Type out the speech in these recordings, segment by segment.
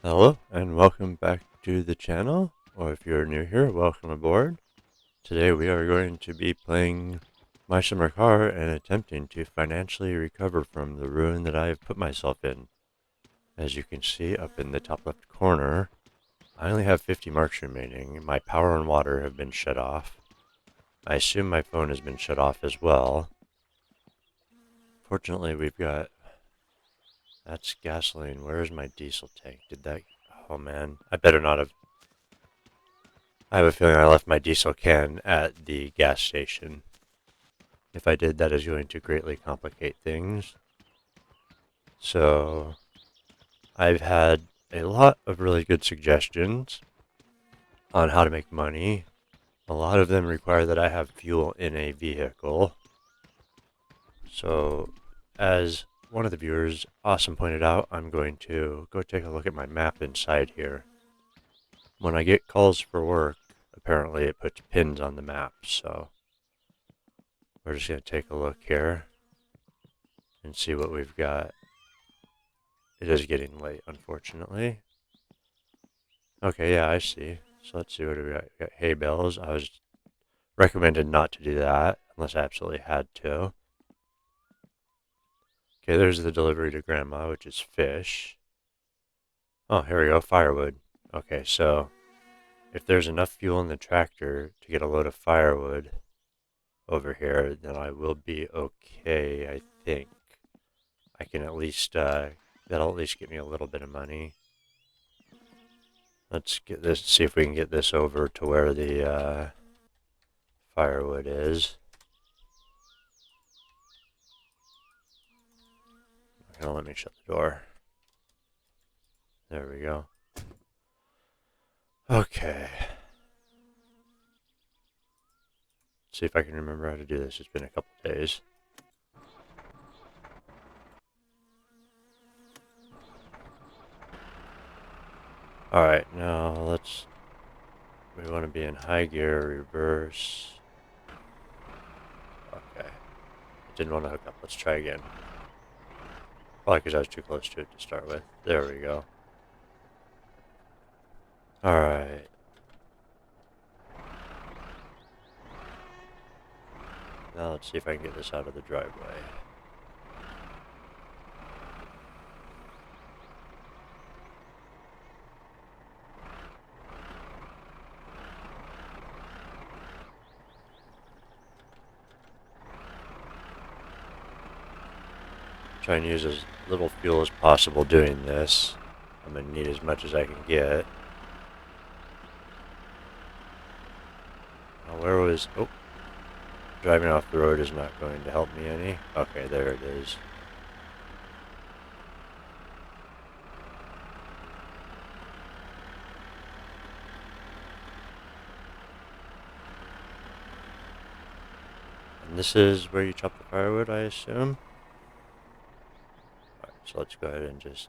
Hello and welcome back to the channel, or if you're new here, welcome aboard. Today we are going to be playing My Summer Car and attempting to financially recover from the ruin that I have put myself in. As you can see up in the top left corner, I only have 50 marks remaining. My power and water have been shut off. I assume my phone has been shut off as well. Fortunately, we've got... That's gasoline. Where is my diesel tank? Did that... Oh man, I better not have... I have a feeling I left my diesel can at the gas station. If I did, that is going to greatly complicate things. So, I've had a lot of really good suggestions on how to make money. A lot of them require that I have fuel in a vehicle. So, as one of the viewers, Awesome, pointed out, I'm going to go take a look at my map inside here. When I get calls for work, apparently it puts pins on the map, so we're just going to take a look here and see what we've got. It is getting late, unfortunately. Okay, yeah, I see. So let's see what we got. We got hay bales. I was recommended not to do that unless I absolutely had to. Okay, there's the delivery to Grandma, which is fish. Oh, here we go, firewood. Okay, so if there's enough fuel in the tractor to get a load of firewood over here, then I will be okay, I think. I can at least, that'll at least get me a little bit of money. Let's get this, see if we can get this over to where the firewood is. Now let me shut the door. There we go. Okay. Let's see if I can remember how to do this. It's been a couple days. Alright, now let's... We want to be in high gear, reverse. Okay. Didn't want to hook up. Let's try again. Probably because I was too close to it to start with. There we go. Alright. Now let's see if I can get this out of the driveway. Try and use as little fuel as possible doing this. I'm going to need as much as I can get. Now where was... Oh. Driving off the road is not going to help me any. Okay, there it is. And this is where you chop the firewood, I assume? Alright, so let's go ahead and just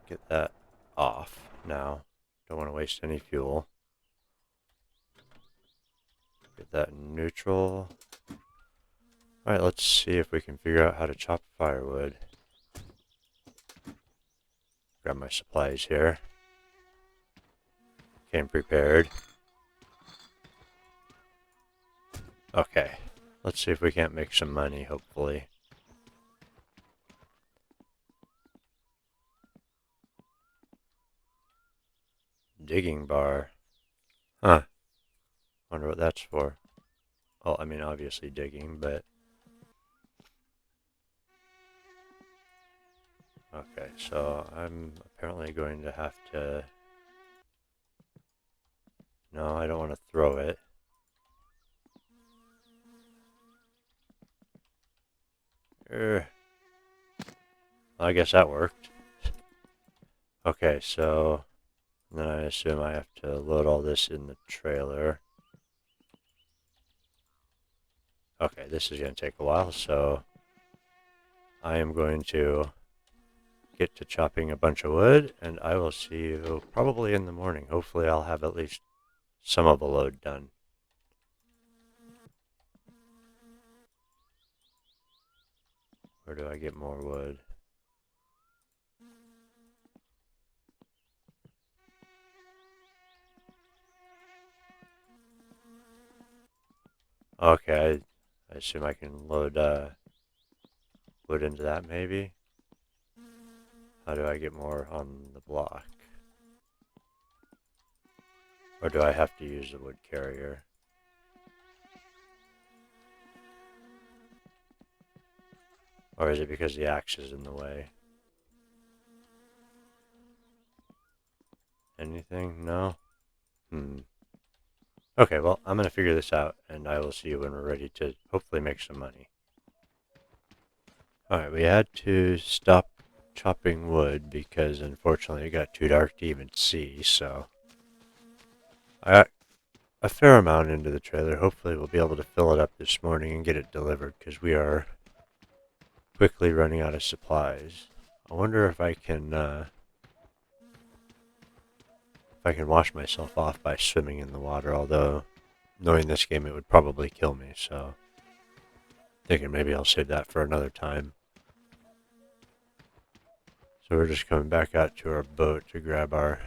get that off now. Don't want to waste any fuel. Get that in neutral. Alright, let's see if we can figure out how to chop firewood. Grab my supplies here. Came prepared. Okay, let's see if we can't make some money, hopefully. Digging bar. Huh. Wonder what that's for. Well, I mean, obviously digging, but... Okay, so I'm apparently going to have to... No, I don't want to throw it. Well, I guess that worked. Okay, so... Then I assume I have to load all this in the trailer. Okay, this is going to take a while, so... I am going to get to chopping a bunch of wood, and I will see you probably in the morning. Hopefully I'll have at least some of the load done. Where do I get more wood? Okay, I assume I can load wood into that maybe? How do I get more on the block? Or do I have to use the wood carrier? Or is it because the axe is in the way? Anything? No? Okay, well, I'm going to figure this out, and I will see you when we're ready to hopefully make some money. Alright, we had to stop chopping wood because unfortunately it got too dark to even see, so I got a fair amount into the trailer. Hopefully we'll be able to fill it up this morning and get it delivered because we are quickly running out of supplies. I wonder if I can wash myself off by swimming in the water, although knowing this game it would probably kill me, so thinking maybe I'll save that for another time. So we're just coming back out to our boat to grab our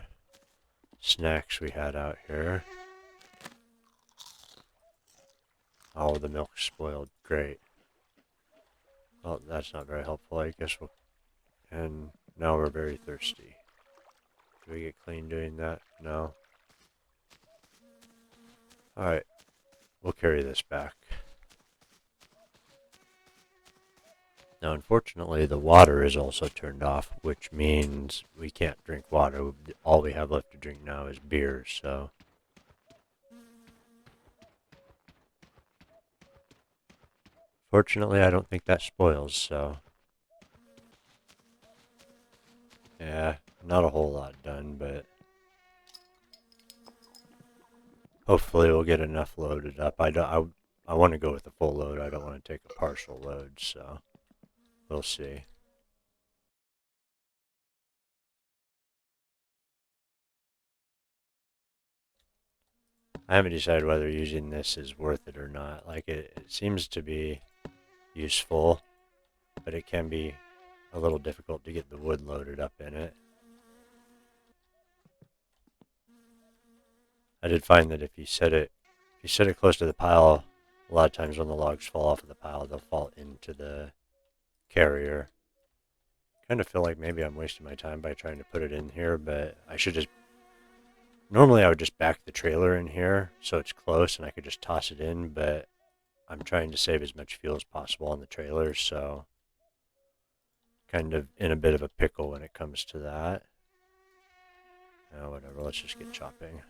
snacks we had out here. Oh, the milk's spoiled. Great. Well, that's not very helpful. I guess we'll... And now we're very thirsty. Do we get clean doing that? No. Alright. We'll carry this back. Now, unfortunately, the water is also turned off, which means we can't drink water. All we have left to drink now is beer, so... Fortunately, I don't think that spoils, so... Yeah, not a whole lot done, but... Hopefully we'll get enough loaded up. I want to go with a full load. I don't want to take a partial load, so... We'll see. I haven't decided whether using this is worth it or not. Like, it seems to be useful, but it can be a little difficult to get the wood loaded up in it. I did find that if you set it close to the pile, a lot of times when the logs fall off of the pile, they'll fall into the carrier. Kind of feel like maybe I'm wasting my time by trying to put it in here, but I should just... Normally I would just back the trailer in here so it's close and I could just toss it in, but I'm trying to save as much fuel as possible on the trailer, so kind of in a bit of a pickle when it comes to that. Oh, whatever, let's just get chopping.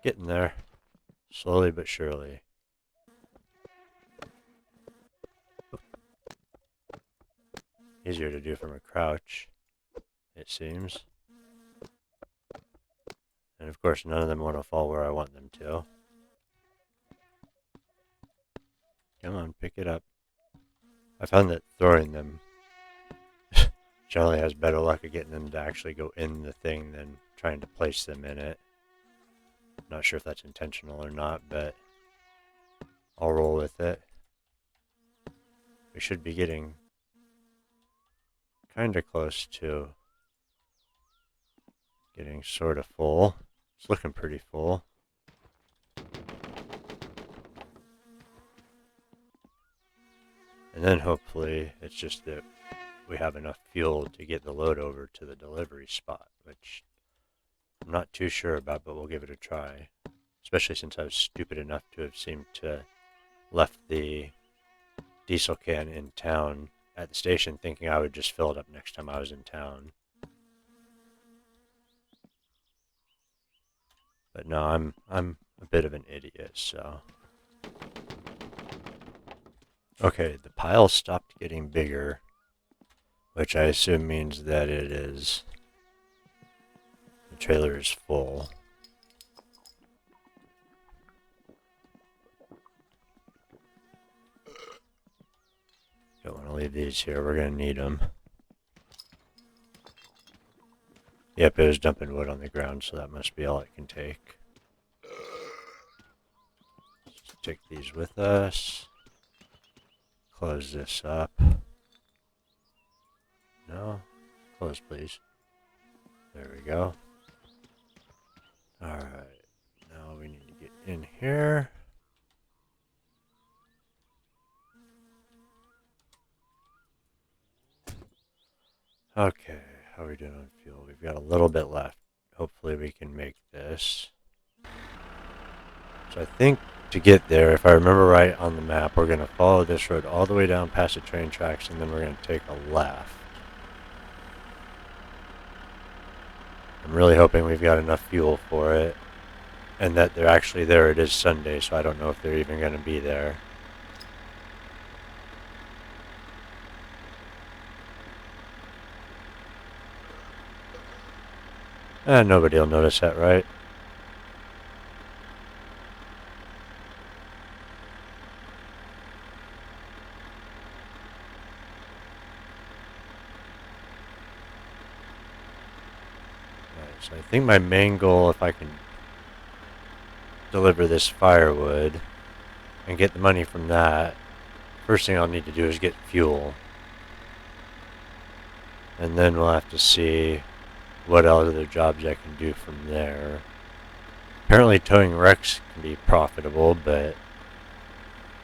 Getting there. Slowly but surely. Easier to do from a crouch, it seems. And of course none of them want to fall where I want them to. Come on, pick it up. I found that throwing them generally has better luck at getting them to actually go in the thing than trying to place them in it. Not sure if that's intentional or not, but I'll roll with it. We should be getting kind of close to getting sort of full. It's looking pretty full. And then hopefully it's just that we have enough fuel to get the load over to the delivery spot, which I'm not too sure about, but we'll give it a try. Especially since I was stupid enough to have seemed to left the diesel can in town at the station thinking I would just fill it up next time I was in town. But no, I'm a bit of an idiot, so... Okay, the pile stopped getting bigger, which I assume means that the trailer is full. Don't want to leave these here, we're going to need them. Yep, it was dumping wood on the ground, so that must be all it can take. Let's take these with us. Close this up. close, please. There we go. Alright. Now we need to get in here. Okay, how are we doing on fuel? We've got a little bit left. Hopefully we can make this. So I think to get there, if I remember right on the map, we're going to follow this road all the way down past the train tracks, and then we're going to take a left. I'm really hoping we've got enough fuel for it, and that they're actually there. It is Sunday, so I don't know if they're even going to be there. Nobody will notice that, right? Alright, so I think my main goal, if I can deliver this firewood and get the money from that, first thing I'll need to do is get fuel. And then we'll have to see what other jobs I can do from there. Apparently towing wrecks can be profitable, but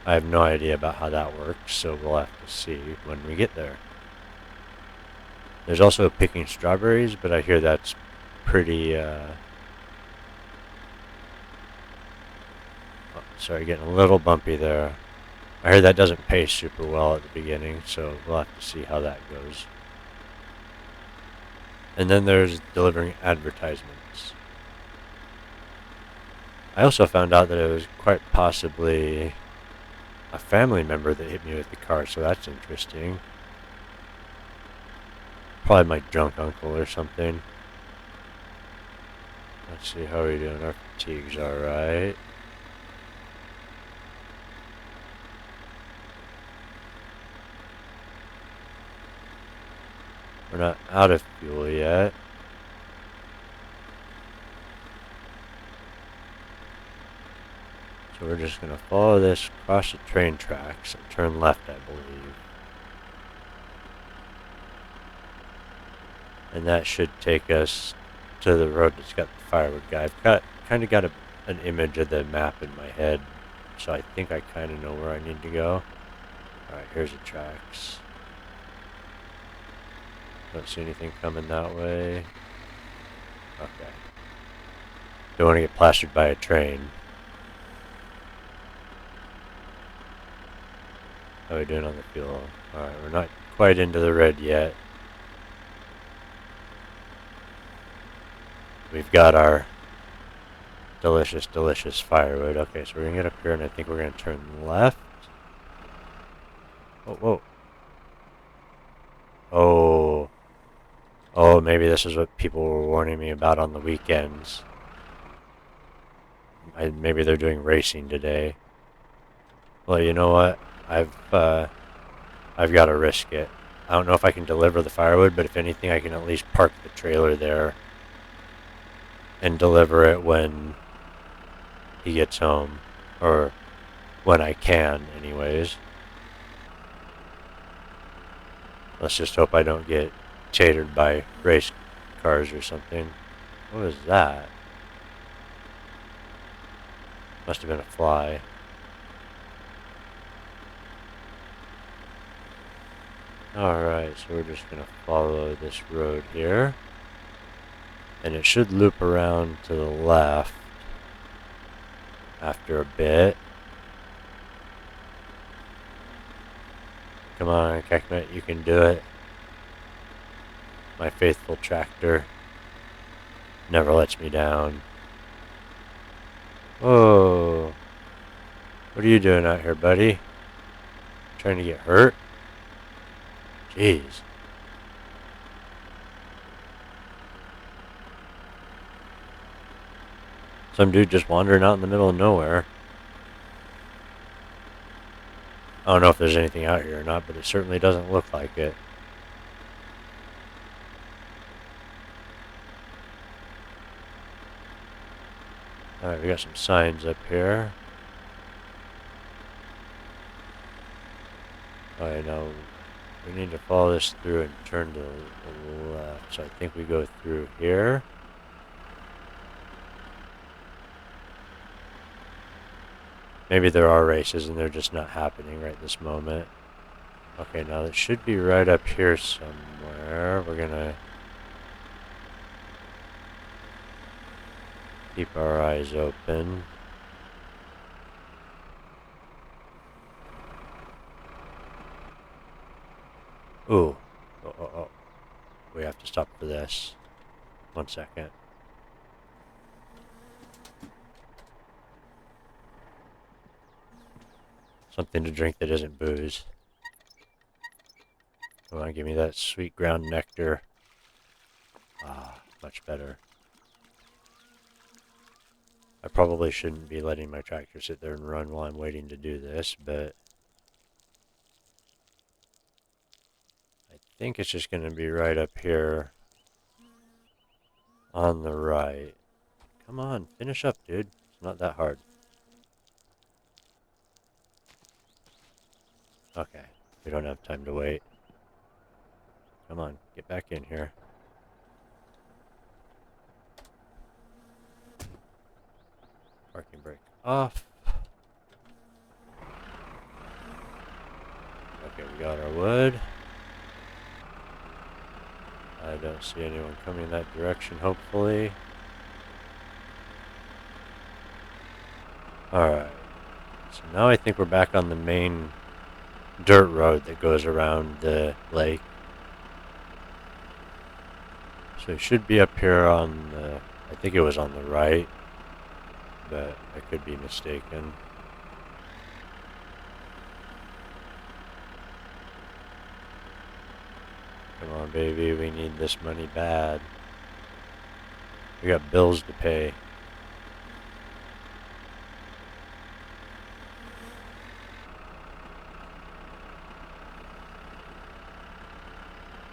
I have no idea about how that works, so we'll have to see when we get there. There's also picking strawberries, but I hear that's pretty, sorry, getting a little bumpy there. I heard that doesn't pay super well at the beginning, so we'll have to see how that goes. And then there's delivering advertisements. I also found out that it was quite possibly a family member that hit me with the car, so that's interesting. Probably my drunk uncle or something. Let's see, how are we doing? Our fatigue's alright. We're not out of fuel yet. So we're just going to follow this across the train tracks and turn left, I believe. And that should take us to the road that's got the firewood guy. I've kind of got an image of the map in my head, so I think I kind of know where I need to go. Alright, here's the tracks. Don't see anything coming that way. Okay. Don't want to get plastered by a train. How are we doing on the fuel? Alright, we're not quite into the red yet. We've got our delicious, delicious firewood. Okay, so we're going to get up here, and I think we're going to turn left. Oh, whoa. Oh. Oh, maybe this is what people were warning me about on the weekends. Maybe they're doing racing today. Well, you know what? I've got to risk it. I don't know if I can deliver the firewood, but if anything, I can at least park the trailer there and deliver it when he gets home, or when I can, anyways. Let's just hope I don't get tatered by race cars or something. What was that? Must have been a fly. Alright, so we're just gonna follow this road here. And it should loop around to the left after a bit. Come on, Kekmet, you can do it. My faithful tractor never lets me down. Whoa. What are you doing out here, buddy? Trying to get hurt? Jeez. Some dude just wandering out in the middle of nowhere. I don't know if there's anything out here or not, but it certainly doesn't look like it. Alright, we got some signs up here. Oh, I know. We need to follow this through and turn to the left. So I think we go through here. Maybe there are races and they're just not happening right this moment. Okay, now it should be right up here somewhere. We're gonna keep our eyes open. Ooh. Oh. We have to stop for this. 1 second. Something to drink that isn't booze. Come on, give me that sweet ground nectar. Ah, much better. I probably shouldn't be letting my tractor sit there and run while I'm waiting to do this, but I think it's just going to be right up here on the right. Come on, finish up, dude. It's not that hard. Okay, we don't have time to wait. Come on, get back in here. Parking brake off. Okay, we got our wood. I don't see anyone coming that direction, hopefully. Alright. So now I think we're back on the main dirt road that goes around the lake. So it should be up here on the... I think it was on the right, but I could be mistaken. Come on, baby, we need this money bad. We got bills to pay.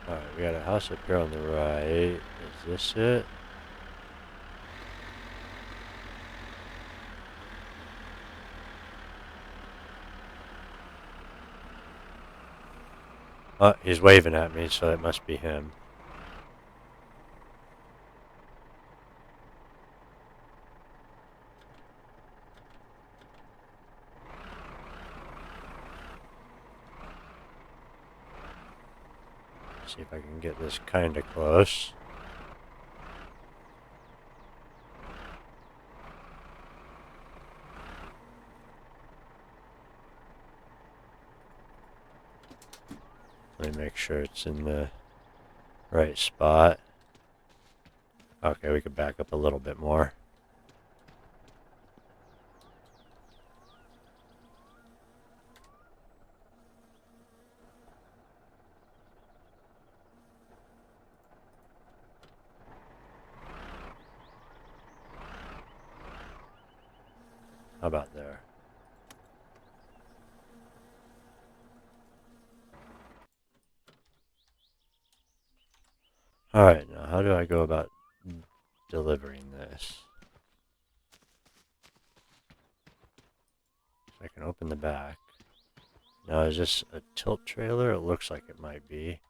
Alright, we got a house up here on the right. Is this it? Oh, he's waving at me, so it must be him. See if I can get this kind of close. Let me make sure it's in the right spot. Okay, we could back up a little bit more. How about there? Alright, now how do I go about delivering this? So I can open the back. Now, is this a tilt trailer? It looks like it might be.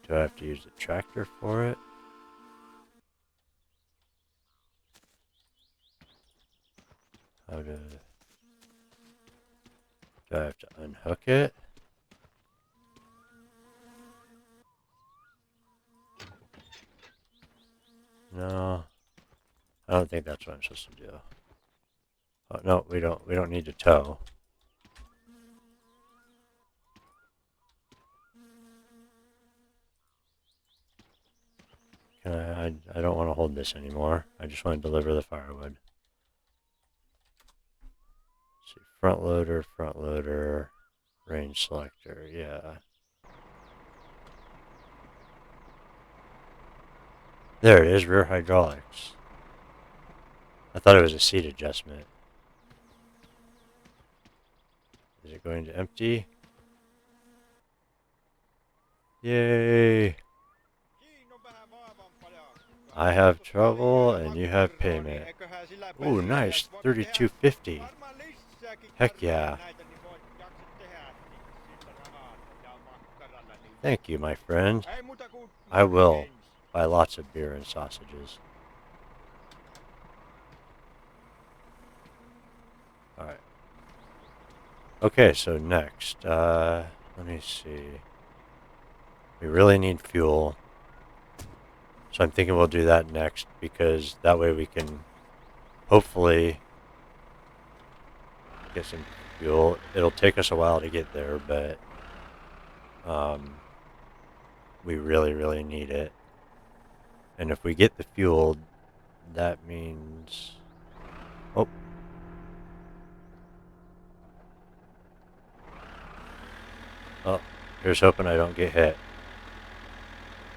Do I have to use the tractor for it? How do I have to unhook it? No. I don't think that's what I'm supposed to do. Oh, no, we don't need to tow. I don't want to hold this anymore. I just want to deliver the firewood. Let's see, front loader, range selector, yeah. There it is, rear hydraulics. I thought it was a seat adjustment. Is it going to empty? Yay! I have trouble and you have payment. Ooh, nice, 32.50. Heck yeah. Thank you, my friend. I will buy lots of beer and sausages. Alright. Okay, so next, let me see. We really need fuel. So I'm thinking we'll do that next because that way we can hopefully get some fuel. It'll take us a while to get there, but we really, really need it. And if we get the fuel, that means... Oh. Oh, here's hoping I don't get hit.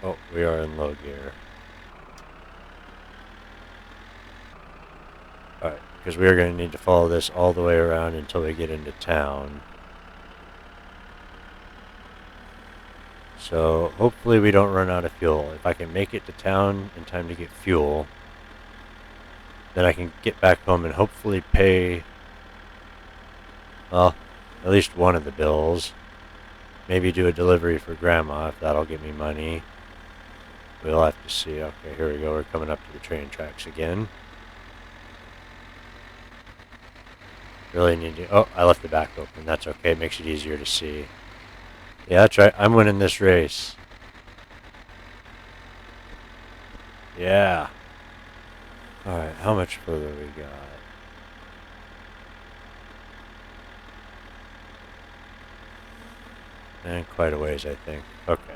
Oh, we are in low gear. Alright, because we are going to need to follow this all the way around until we get into town. So hopefully we don't run out of fuel. If I can make it to town in time to get fuel, then I can get back home and hopefully pay, well, at least one of the bills. Maybe do a delivery for Grandma if that'll get me money. We'll have to see. Okay, here we go. We're coming up to the train tracks again. Really need to... Oh, I left the back open. That's okay. It makes it easier to see. Yeah, that's right. I'm winning this race. Yeah. Alright, how much further we got? And quite a ways, I think. Okay.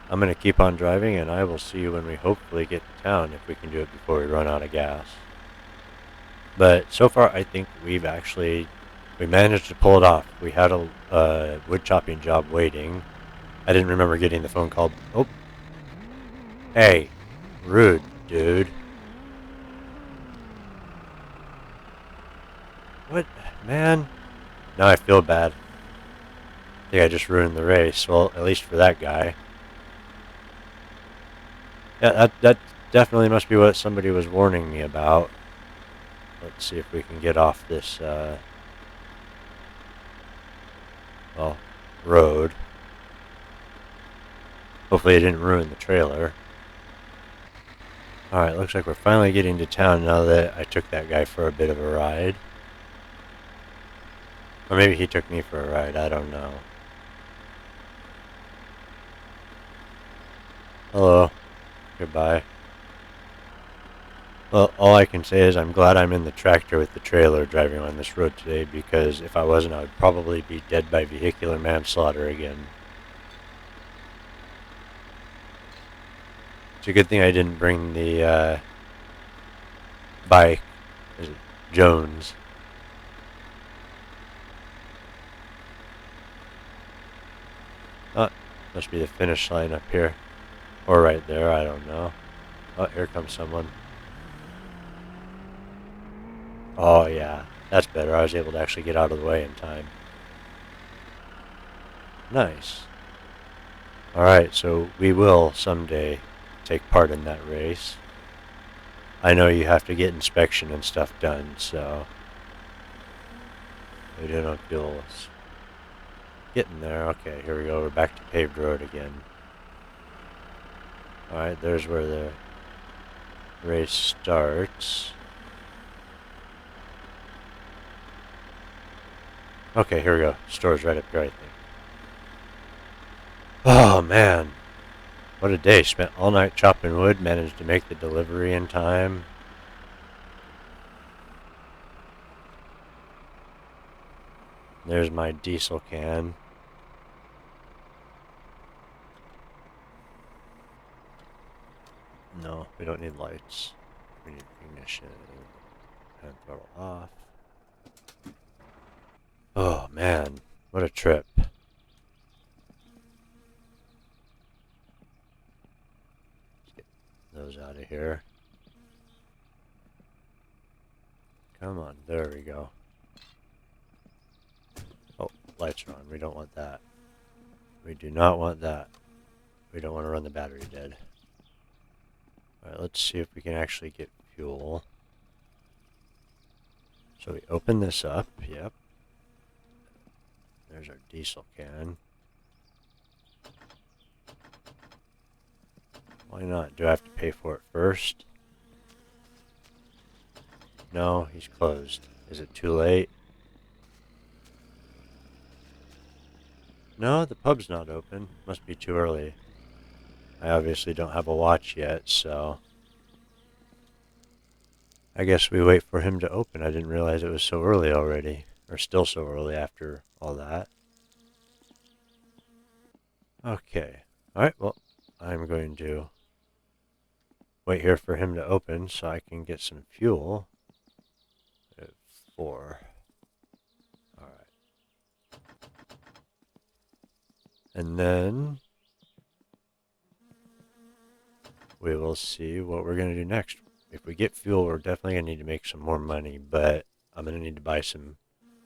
I'm going to keep on driving, and I will see you when we hopefully get to town, if we can do it before we run out of gas. But so far, I think we managed to pull it off. We had a wood chopping job waiting. I didn't remember getting the phone call. Oh. Hey. Rude, dude. What? Man? Now I feel bad. I think I just ruined the race. Well, at least for that guy. Yeah, that definitely must be what somebody was warning me about. Let's see if we can get off this, well, road. Hopefully it didn't ruin the trailer. Alright, looks like we're finally getting to town now that I took that guy for a bit of a ride. Or maybe he took me for a ride, I don't know. Hello. Goodbye. Well, all I can say is I'm glad I'm in the tractor with the trailer driving on this road today, because if I wasn't, I would probably be dead by vehicular manslaughter again. It's a good thing I didn't bring the bike. Is it Jones? Oh, must be the finish line up here. Or right there, I don't know. Oh, here comes someone. Oh, yeah. That's better. I was able to actually get out of the way in time. Nice. Alright, so we will someday take part in that race. I know you have to get inspection and stuff done, so... we don't feel getting there. Okay, here we go. We're back to paved road again. Alright, there's where the race starts. Okay, here we go. Store's right up here, I think. Oh, man. What a day. Spent all night chopping wood, managed to make the delivery in time. There's my diesel can. No, we don't need lights. We need ignition. And throttle off. Oh, man. What a trip. Let's get those out of here. Come on. There we go. Oh, lights are on. We don't want that. We do not want that. We don't want to run the battery dead. Alright, let's see if we can actually get fuel. So we open this up. Yep. There's our diesel can. Why not? Do I have to pay for it first? No, he's closed. Is it too late? No, the pub's not open. Must be too early. I obviously don't have a watch yet, so I guess we wait for him to open. I didn't realize it was so early already, or still so early after all that. Okay. Alright, well, I'm going to wait here for him to open so I can get some fuel. 4. Alright. And then we will see what we're going to do next. If we get fuel, we're definitely going to need to make some more money, but I'm going to need to buy some...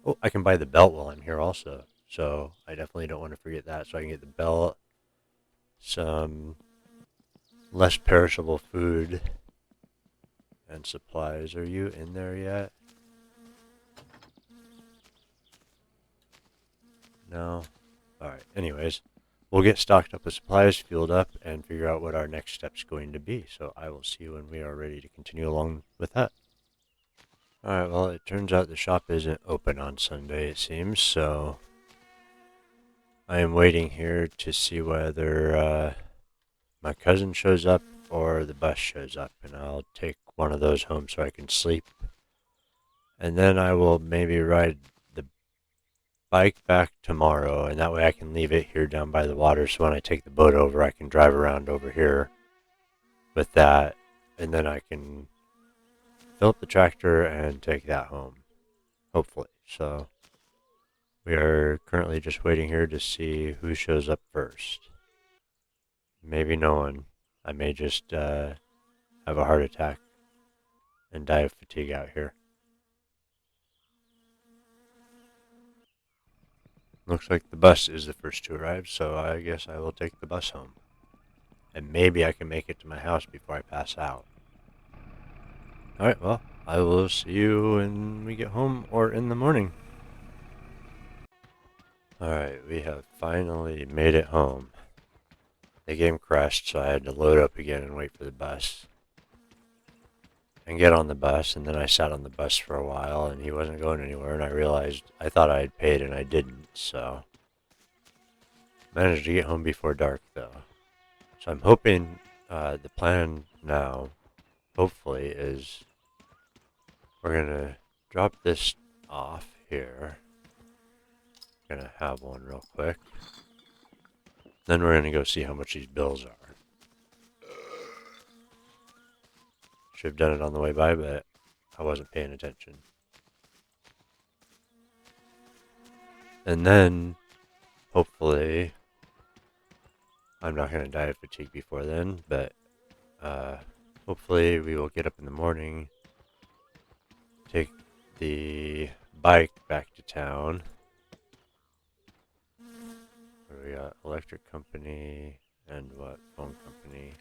Oh, I can buy the belt while I'm here also. So I definitely don't want to forget that. So I can get the belt, some less perishable food, and supplies. Are you in there yet? No? Alright, anyways. We'll get stocked up with supplies, fueled up, and figure out what our next step's going to be. So I will see you when we are ready to continue along with that. Alright, well, it turns out the shop isn't open on Sunday, it seems, so I am waiting here to see whether my cousin shows up or the bus shows up, and I'll take one of those home so I can sleep. And then I will maybe ride the bike back tomorrow, and that way I can leave it here down by the water, so when I take the boat over, I can drive around over here with that, and then I can fill up the tractor and take that home, hopefully. So we are currently just waiting here to see who shows up first. Maybe no one. I may just have a heart attack and die of fatigue out here. Looks like the bus is the first to arrive, so I guess I will take the bus home. And maybe I can make it to my house before I pass out. Alright, well, I will see you when we get home or in the morning. Alright, we have finally made it home. The game crashed, so I had to load up again and wait for the bus. And get on the bus, and then I sat on the bus for a while, and he wasn't going anywhere, and I realized I thought I had paid, and I didn't, so... Managed to get home before dark, though. So I'm hoping the plan now, hopefully, is we're going to drop this off here. Going to have one real quick. Then we're going to go see how much these bills are. Should have done it on the way by, but I wasn't paying attention. And then, hopefully, I'm not going to die of fatigue before then, but hopefully we will get up in the morning, take the bike back to town. We got electric company and what? Phone company.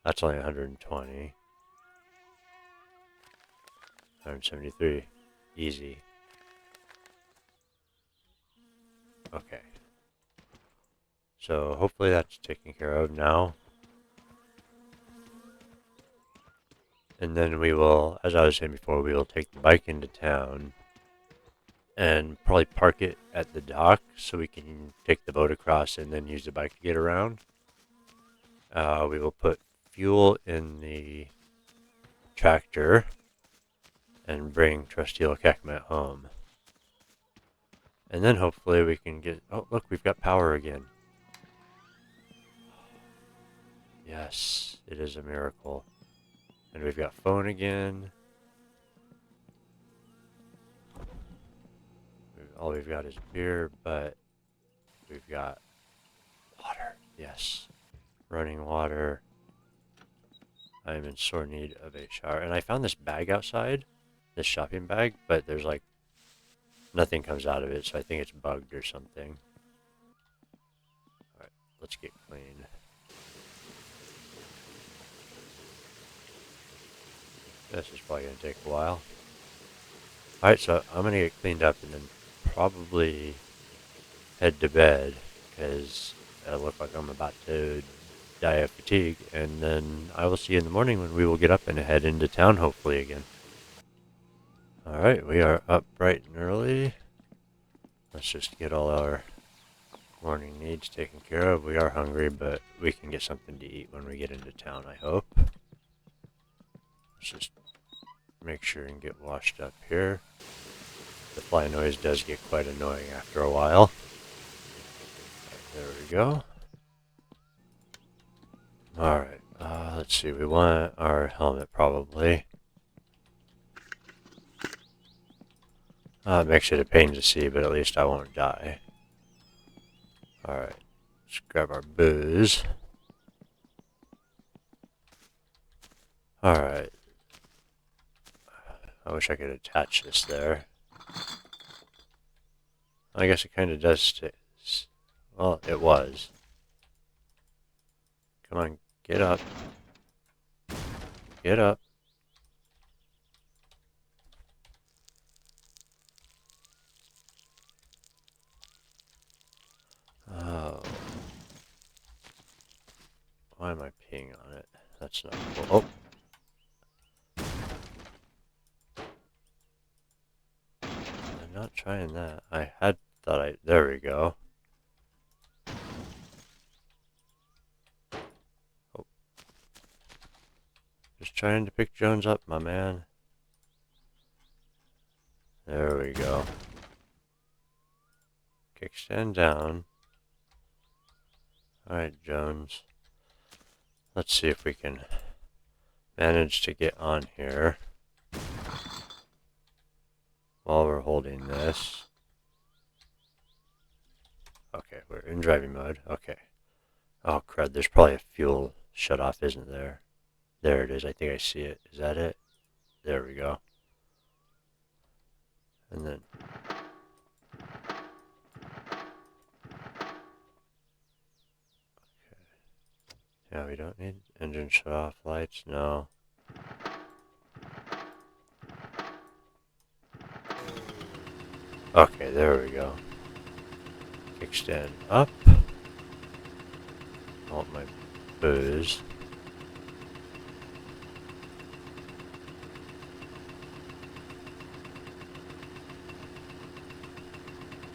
That's only 120. 173. Easy. Okay. So hopefully that's taken care of now. And then we will, as I was saying before, we will take the bike into town and probably park it at the dock so we can take the boat across and then use the bike to get around. We will put fuel in the tractor and bring trusty old Kekmet home. And then hopefully we can get... Oh, look, we've got power again. Yes, it is a miracle. And we've got phone again. All we've got is beer, but we've got water. Yes. Running water. I'm in sore need of a shower. And I found this bag outside. This shopping bag, but there's like nothing comes out of it, so I think it's bugged or something. Alright, let's get clean. This is probably going to take a while. Alright, so I'm going to get cleaned up and then probably head to bed because I look like I'm about to die of fatigue, and then I will see you in the morning when we will get up and head into town, hopefully again. Alright, we are up bright and early. Let's just get all our morning needs taken care of. We are hungry, but we can get something to eat when we get into town, I hope. Let's just make sure and get washed up here. The fly noise does get quite annoying after a while. There we go. Alright, let's see. We want our helmet probably. It makes it a pain to see, but at least I won't die. Alright, let's grab our booze. Alright. I wish I could attach this there. I guess it kind of does stay. Well, it was. Come on, get up. Get up. Oh. Why am I peeing on it? That's not cool. Oh. I'm not trying that. There we go. Oh. Just trying to pick Jones up, my man. There we go. Kickstand down. Alright, Jones. Let's see if we can manage to get on here while we're holding this. Okay, we're in driving mode. Okay. Oh, crud. There's probably a fuel shutoff, isn't there? There it is. I think I see it. Is that it? There we go. And then... Okay. Yeah, we don't need engine shutoff lights. No. Okay, there we go. Kickstand up. I want my booze.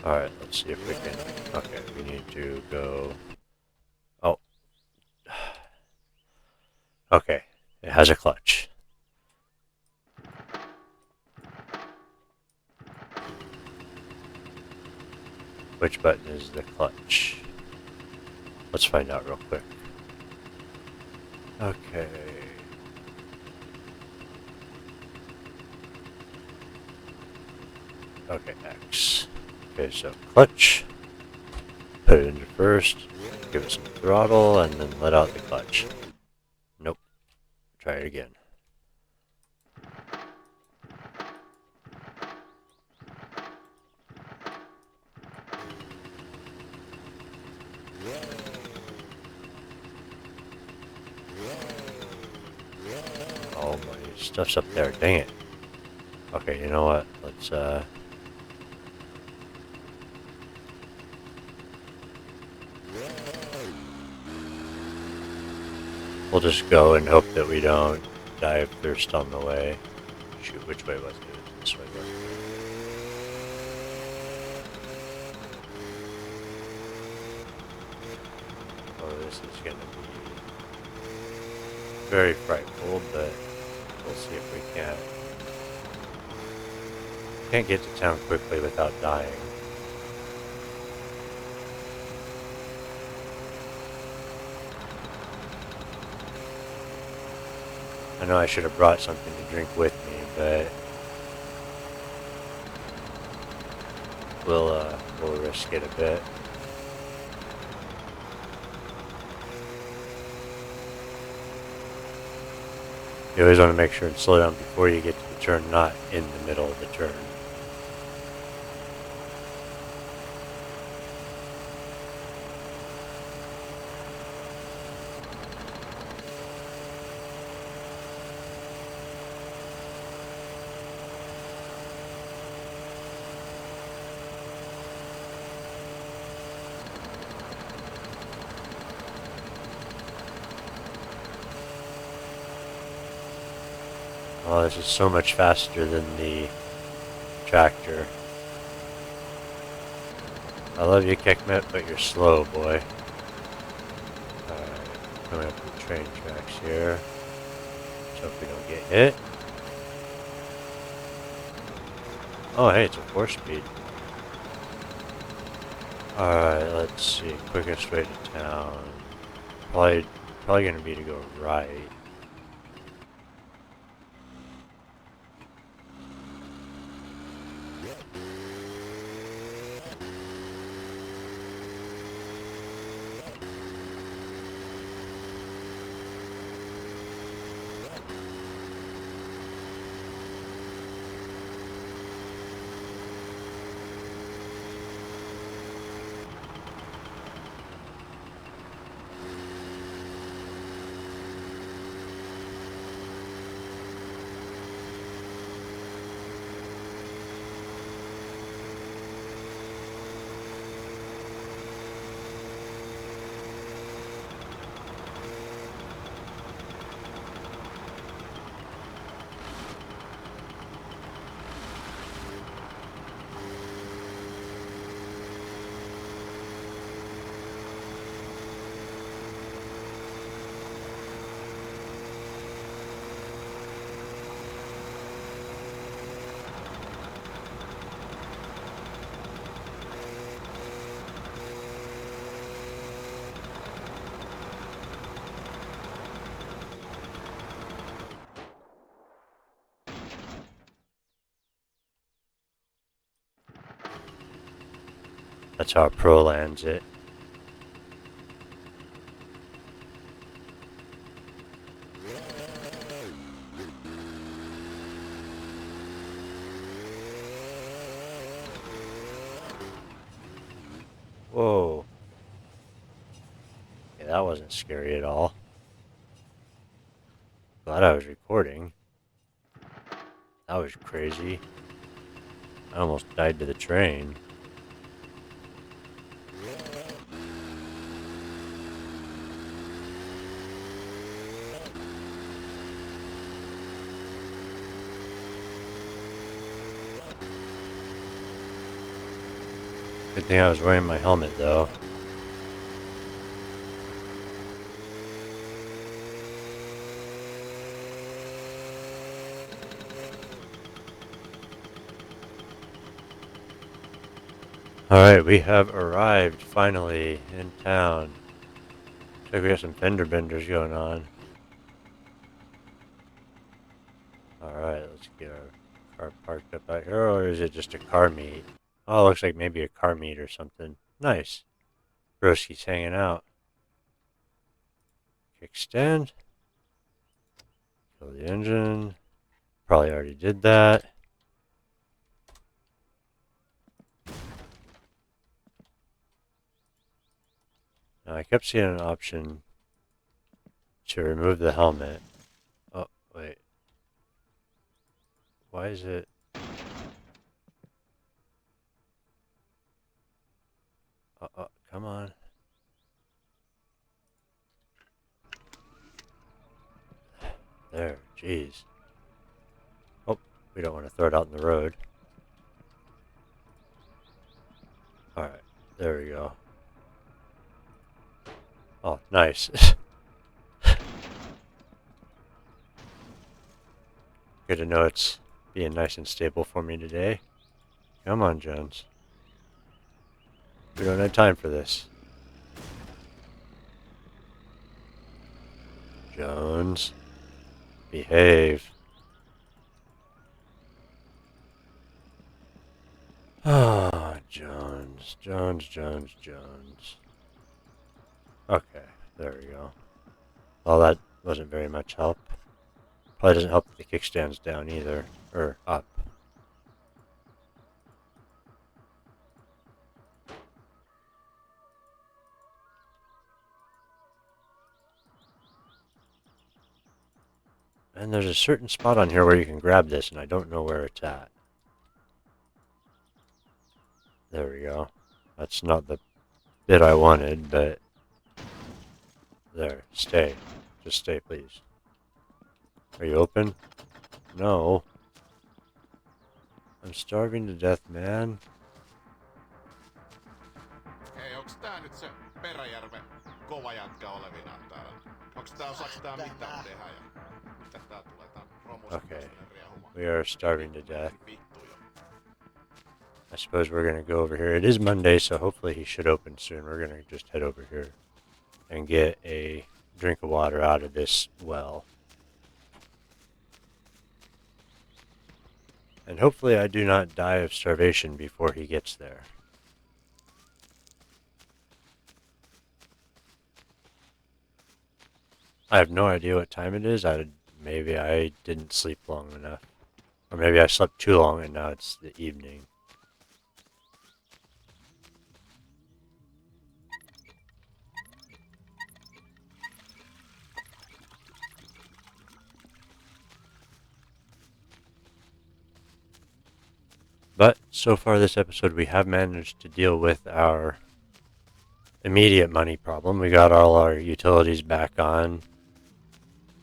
Alright, let's see if we can... Okay, we need to go... Oh. Okay, it has a clutch. Which button is the clutch? Let's find out real quick. Okay. Okay, X. Okay, so clutch. Put it into first. Give it some throttle, and then let out the clutch. Nope. Try it again. Oh, my stuff's up there. Dang it. Okay, you know what? Let's, we'll just go and hope that we don't die of thirst on the way. Shoot, which way was it? This way, wasn't it? Oh, this is gonna be very frightful, but we'll see if we can. Can't get to town quickly without dying. I know I should have brought something to drink with me, but we'll risk it a bit. You always want to make sure and slow down before you get to the turn, not in the middle of the turn. Oh, this is so much faster than the tractor. I love you, Kickmet, but you're slow, boy. Alright, coming up the train tracks here. Let's hope we don't get hit. Oh, hey, it's a 4-speed. Alright, let's see. Quickest way to town. Probably gonna be to go right. That's how a pro lands it. Whoa. Yeah, that wasn't scary at all. Glad I was recording. That was crazy. I almost died to the train. Good thing I was wearing my helmet, though. Alright, we have arrived, finally, in town. Looks like we have some fender benders going on. Alright, let's get our car parked up out here, or is it just a car meet? Oh, looks like maybe a car meet or something. Nice. Broski's hanging out. Kickstand. Kill the engine. Probably already did that. Now, I kept seeing an option to remove the helmet. Oh, wait. Why is it... come on. There, jeez. Oh, we don't want to throw it out in the road. Alright, there we go. Oh, nice. Good to know it's being nice and stable for me today. Come on, Jones. We don't have time for this. Jones. Behave. Ah, Jones. Jones. Okay, there we go. Well, that wasn't very much help. Probably doesn't help that the kickstand's down either. Or up. And there's a certain spot on here where you can grab this, and I don't know where it's at. There we go. That's not the bit I wanted, but... There, stay. Just stay, please. Are you open? No. I'm starving to death, man. Hei, onks tää nyt se Peräjärven kova jatka olevinaan täällä? Osaks tää mitään tehdä ja mitä tää tulee? Tää Okay. romusta riehumaan. We are starving to death. Vittu jo. I suppose we're gonna go over here. It is Monday, so hopefully he should open soon. We're gonna just head over here and get a drink of water out of this well. And hopefully I do not die of starvation before he gets there. I have no idea what time it is. Maybe I didn't sleep long enough. Or maybe I slept too long and now it's the evening. But so far this episode we have managed to deal with our immediate money problem. We got all our utilities back on.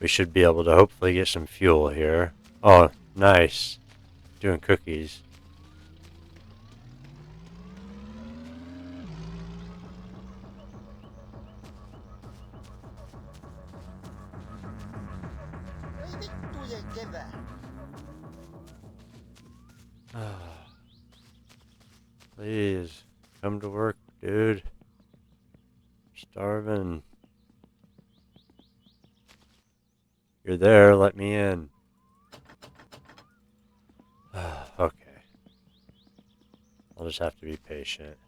We should be able to hopefully get some fuel here. Oh, nice. Doing cookies. Please, come to work, dude. Starving. You're there, let me in. Okay. I'll just have to be patient.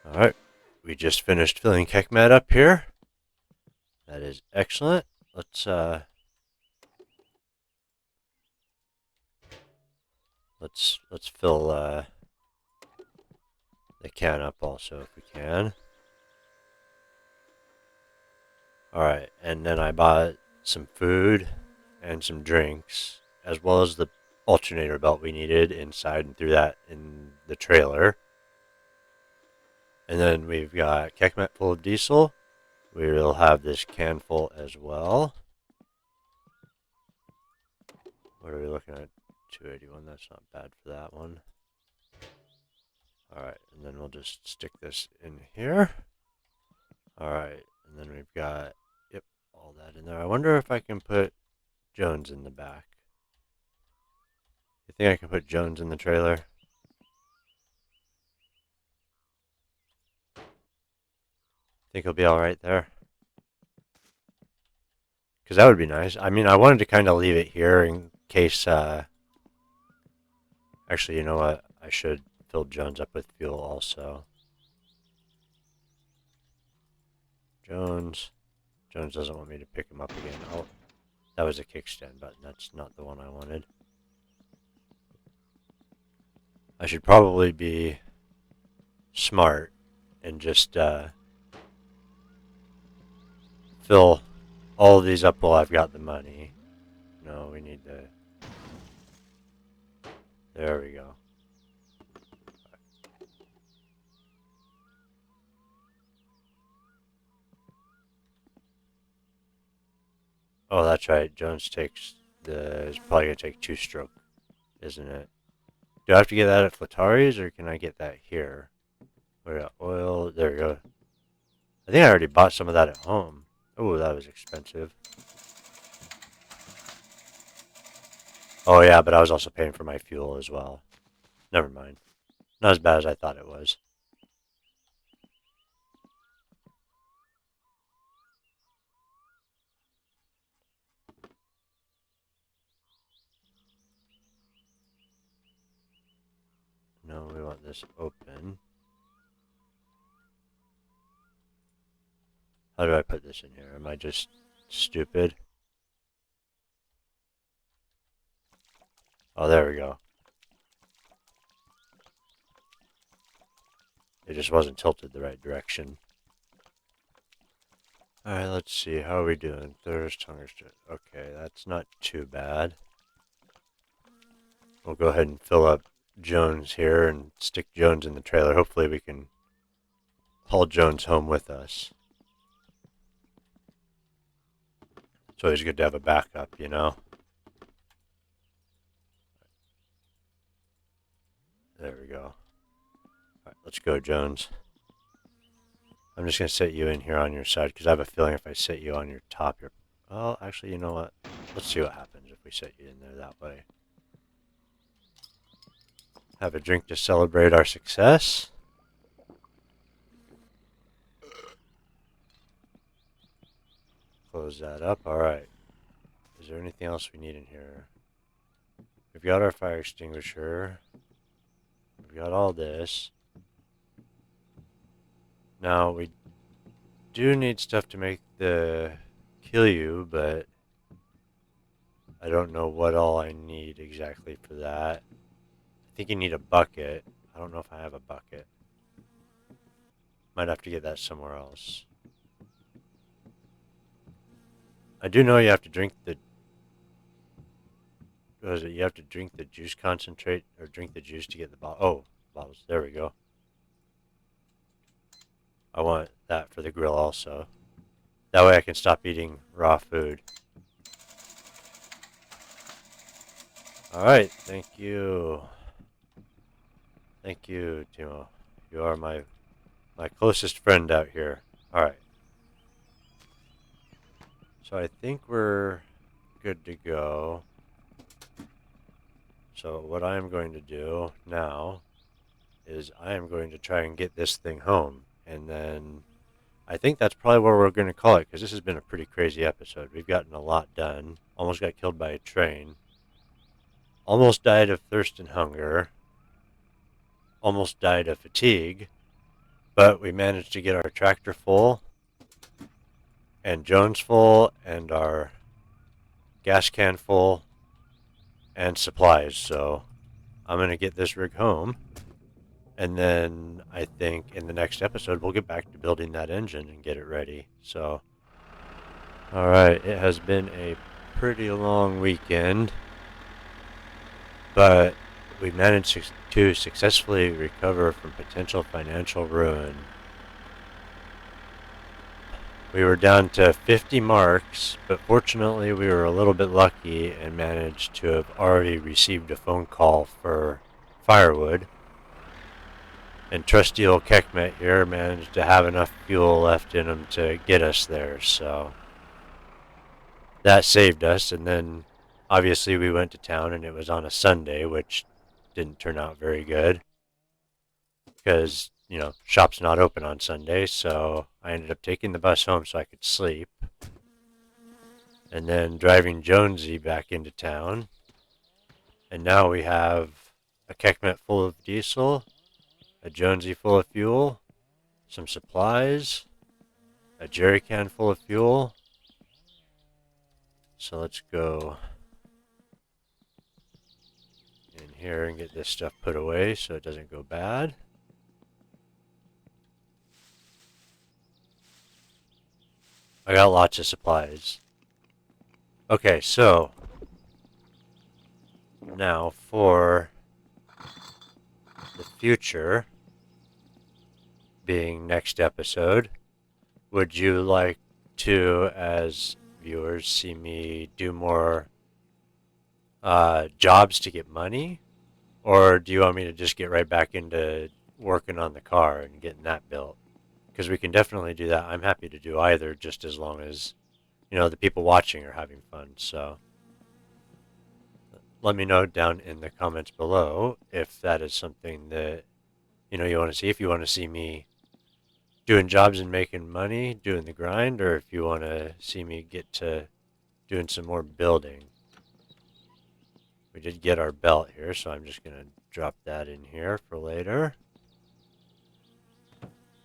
Alright, we just finished filling KekMat up here. That is excellent. Let's fill the can up also if we can. Alright, and then I bought some food and some drinks, as well as the alternator belt we needed inside, and threw that in the trailer. And then we've got KekMat full of diesel. We'll have this can full as well. What are we looking at? 281, that's not bad for that one. Alright, and then we'll just stick this in here. Alright, and then we've got, yep, all that in there. I wonder if I can put Jones in the back. You think I can put Jones in the trailer? Think he'll be alright there? Because that would be nice. I mean, I wanted to kind of leave it here in case, actually, you know what? I should fill Jones up with fuel also. Jones doesn't want me to pick him up again. Oh, that was a kickstand button. That's not the one I wanted. I should probably be smart and just fill all of these up while I've got the money. No, we need to... There we go. Oh, that's right. Jones takes is probably going to take 2-stroke, isn't it? Do I have to get that at Flatari's, or can I get that here? We got oil. There we go. I think I already bought some of that at home. Oh, that was expensive. Oh, yeah, but I was also paying for my fuel as well. Never mind. Not as bad as I thought it was. No, we want this open. How do I put this in here? Am I just stupid? Oh, there we go. It just wasn't tilted the right direction. Alright, let's see. How are we doing? Thirst, tungsten. Okay, that's not too bad. We'll go ahead and fill up Jones here and stick Jones in the trailer. Hopefully we can haul Jones home with us. It's always good to have a backup, you know? There we go. Alright, let's go, Jones. I'm just going to set you in here on your side, because I have a feeling if I set you on your top, you're... Well, actually, you know what? Let's see what happens if we set you in there that way. Have a drink to celebrate our success. Close that up. Alright. Is there anything else we need in here? We've got our fire extinguisher. We've got all this. Now, we do need stuff to make the kill you, but I don't know what all I need exactly for that. I think you need a bucket. I don't know if I have a bucket. Might have to get that somewhere else. I do know you have to drink the... What is it? You have to drink the juice concentrate, or drink the juice to get the bottle. Oh, bottles. There we go. I want that for the grill also. That way I can stop eating raw food. Alright, thank you. Thank you, Timo. You are my closest friend out here. Alright. So I think we're good to go. So what I am going to do now is I am going to try and get this thing home. And then I think that's probably where we're going to call it, because this has been a pretty crazy episode. We've gotten a lot done. Almost got killed by a train. Almost died of thirst and hunger. Almost died of fatigue. But we managed to get our tractor full. And Jones full. And our gas can full. And supplies. So I'm going to get this rig home. And then I think in the next episode, we'll get back to building that engine and get it ready. So, alright, it has been a pretty long weekend. But we managed to successfully recover from potential financial ruin. We were down to 50 marks, but fortunately we were a little bit lucky and managed to have already received a phone call for firewood. And trusty old Kekmet here managed to have enough fuel left in him to get us there, so that saved us. And then obviously we went to town, and it was on a Sunday, which didn't turn out very good because, you know, shop's not open on Sunday, so I ended up taking the bus home so I could sleep, and then driving Jonesy back into town. And now we have a Kekmet full of diesel, a Jonesy full of fuel, some supplies, a jerry can full of fuel. So let's go in here and get this stuff put away so it doesn't go bad. I got lots of supplies. Okay, so now for the future, being next episode, would you like to, as viewers, see me do more jobs to get money? Or do you want me to just get right back into working on the car and getting that built? Because we can definitely do that. I'm happy to do either, just as long as, you know, the people watching are having fun. So let me know down in the comments below if that is something that, you know, you want to see. If you want to see me doing jobs and making money, doing the grind, or if you want to see me get to doing some more building. We did get our belt here, so I'm just going to drop that in here for later.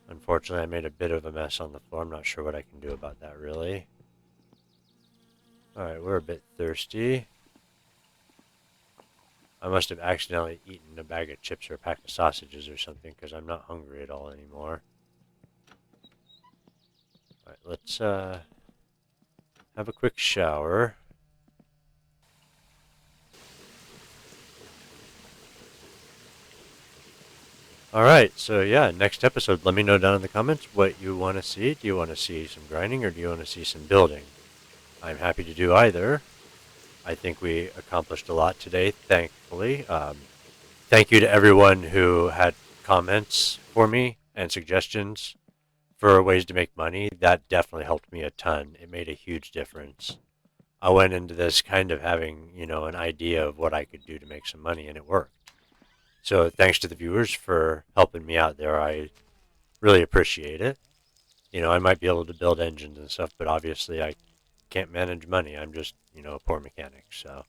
Unfortunately, I made a bit of a mess on the floor. I'm not sure what I can do about that, really. Alright, we're a bit thirsty. I must have accidentally eaten a bag of chips or a pack of sausages or something, because I'm not hungry at all anymore. Alright, let's have a quick shower. Alright, so yeah, next episode, let me know down in the comments what you want to see. Do you want to see some grinding, or do you want to see some building? I'm happy to do either. I think we accomplished a lot today, thankfully. Thank you to everyone who had comments for me and suggestions for ways to make money. That definitely helped me a ton. It made a huge difference. I went into this kind of having, an idea of what I could do to make some money, and it worked. So thanks to the viewers for helping me out there. I really appreciate it. I might be able to build engines and stuff, but obviously I can't manage money. I'm just, a poor mechanic. So,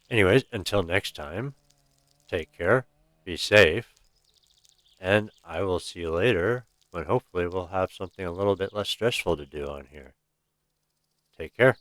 anyways, until next time, take care, be safe, and I will see you later when hopefully we'll have something a little bit less stressful to do on here. Take care.